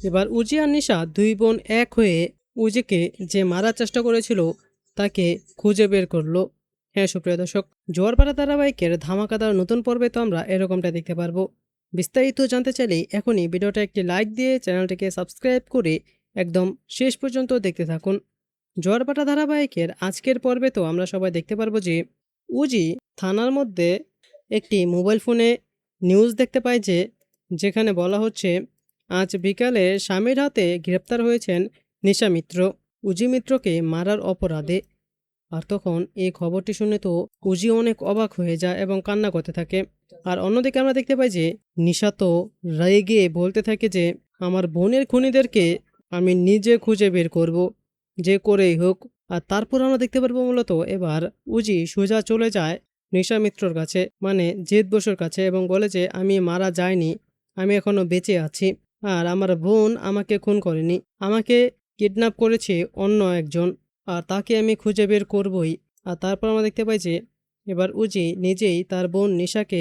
এবার উজি আর নিশা দুই বোন এক হয়ে উজিকে যে মারার চেষ্টা করেছিল তাকে খুঁজে বের করলো। হ্যাঁ সুপ্রিয় দর্শক, জোয়ারপাড়া ধারাবাহিকের ধামাকাদার নতুন পর্বে তো আমরা এরকমটা দেখতে পারবো। বিস্তারিত জানতে চাইলে এখনই ভিডিওটা একটি লাইক দিয়ে চ্যানেলটিকে সাবস্ক্রাইব করে একদম শেষ পর্যন্ত দেখতে থাকুন। জোয়ারপাড়া ধারাবাহিকের আজকের পর্বে তো আমরা সবাই দেখতে পারবো যে উজি থানার মধ্যে একটি মোবাইল ফোনে নিউজ দেখতে পায় যে যেখানে বলা হচ্ছে আজ বিকালে স্বামীর হাতে গ্রেপ্তার হয়েছেন নিশা মিত্র উজি মিত্রকে মারার অপরাধে। আর তখন এই খবরটি শুনে তো উজি অনেক অবাক হয়ে যায় এবং কান্না করতে থাকে। আর অন্যদিকে আমরা দেখতে পাই যে নিশা তো রেগে বলতে থাকে যে আমার বোনের খুনিদেরকে আমি নিজে খুঁজে বের করব, যে করেই হোক। আর তারপর আমরা দেখতে পারবো মূলত এবার উজি সোজা চলে যায় নিশা মিত্রর কাছে, মানে জিৎ বসুর কাছে, এবং বলে যে আমি মারা যাইনি, আমি এখনো বেঁচে আছি, আর আমার বোন আমাকে খুন করেনি, আমাকে কিডন্যাপ করেছে অন্য একজন, আর তাকে আমি খুঁজে বের করবই। আর তারপর আমরা দেখতে পাই যে এবার উজি নিজেই তার বোন নিশাকে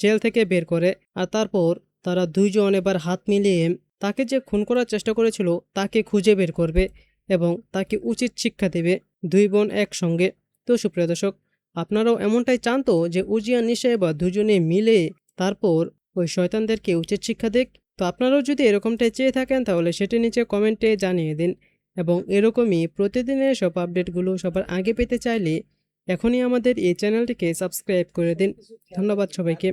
জেল থেকে বের করে। আর তারপর তারা দুইজন এবার হাত মিলিয়ে তাকে যে খুন করার চেষ্টা করেছিল তাকে খুঁজে বের করবে এবং তাকে উচিত শিক্ষা দেবে, দুই বোন একসঙ্গে। তো সুপ্রিয় দর্শক, আপনারাও এমনটাই চান তো যে উজি আর নিশা এবার দুজনে মিলে তারপর ওই শয়তানদেরকে উচিত শিক্ষা দেখ? তো আপনারাও যদি এরকমটাই চেয়ে থাকেন তাহলে সেটি নিচে কমেন্টে জানিয়ে দিন। এবং এরকমই প্রতিদিনের সব আপডেটগুলো সবার আগে পেতে চাইলে এখনই আমাদের এই চ্যানেলটিকে সাবস্ক্রাইব করে দিন। ধন্যবাদ সবাইকে।